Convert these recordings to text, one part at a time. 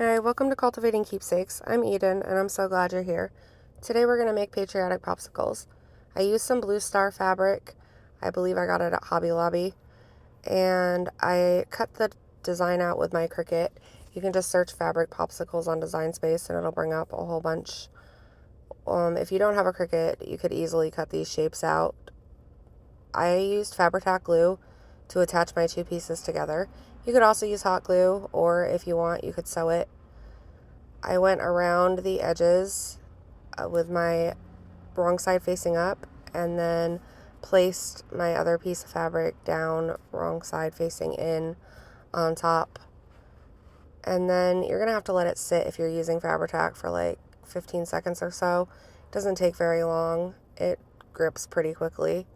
Hi, welcome to Cultivating Keepsakes. I'm Eden, and I'm so glad you're here. Today we're going to make patriotic popsicles. I used some Blue Star fabric. I believe I got it at Hobby Lobby. And I cut the design out with my Cricut. You can just search fabric popsicles on Design Space and it'll bring up a whole bunch. If you don't have a Cricut, you could easily cut these shapes out. I used fabri-tac glue to attach my two pieces together. You could also use hot glue, or if you want, you could sew it. I went around the edges with my wrong side facing up, and then placed my other piece of fabric down wrong side facing in on top. And then you're gonna have to let it sit if you're using fabri-tac for like 15 seconds or so. It doesn't take very long. It grips pretty quickly.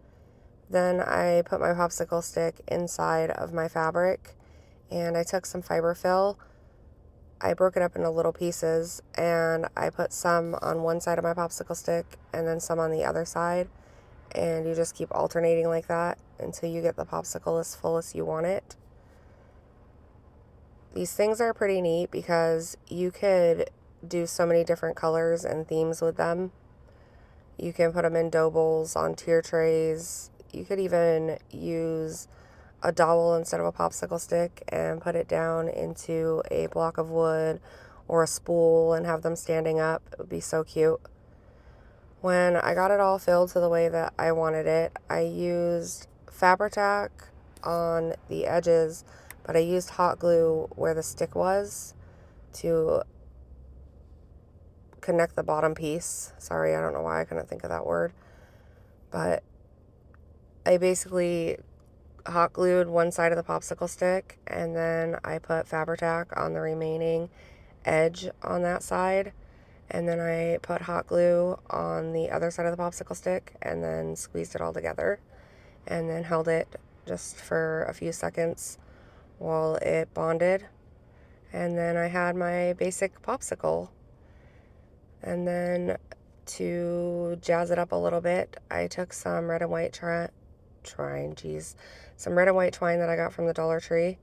Then I put my popsicle stick inside of my fabric, and I took some fiberfill. I broke it up into little pieces, and I put some on one side of my popsicle stick and then some on the other side, and you just keep alternating like that until you get the popsicle as full as you want it. These things are pretty neat because you could do so many different colors and themes with them. You can put them in dough bowls, on tier trays. You could even use a dowel instead of a popsicle stick and put it down into a block of wood or a spool and have them standing up. It would be so cute. When I got it all filled to the way that I wanted it, I used fabri-tac on the edges, but I used hot glue where the stick was to connect the bottom piece. Sorry, I don't know why I couldn't think of that word. But I basically hot glued one side of the popsicle stick, and then I put fabri-tac on the remaining edge on that side, and then I put hot glue on the other side of the popsicle stick, and then squeezed it all together, and then held it just for a few seconds while it bonded. And then I had my basic popsicle. And then to jazz it up a little bit, I took some red and white some red and white twine that I got from the Dollar Tree,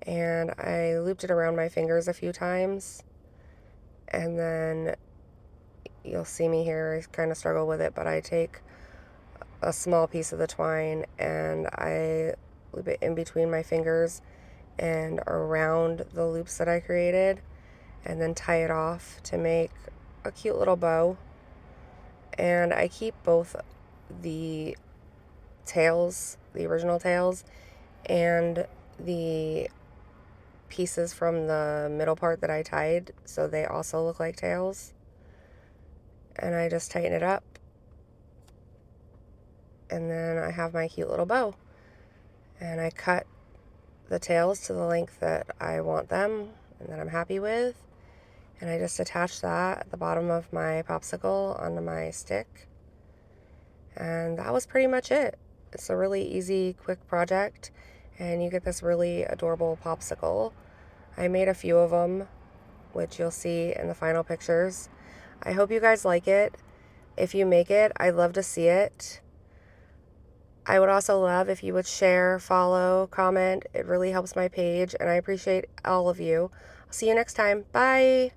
and I looped it around my fingers a few times. And then you'll see me here, I kind of struggle with it, but I take a small piece of the twine and I loop it in between my fingers and around the loops that I created, and then tie it off to make a cute little bow. And I keep both the tails, the original tails, and the pieces from the middle part that I tied, so they also look like tails. And I just tighten it up, and then I have my cute little bow. And I cut the tails to the length that I want them and that I'm happy with, and I just attach that at the bottom of my popsicle onto my stick. And that was pretty much it. It's a really easy, quick project, and you get this really adorable popsicle. I made a few of them, which you'll see in the final pictures. I hope you guys like it. If you make it, I'd love to see it. I would also love if you would share, follow, comment. It really helps my page, and I appreciate all of you. I'll see you next time. Bye!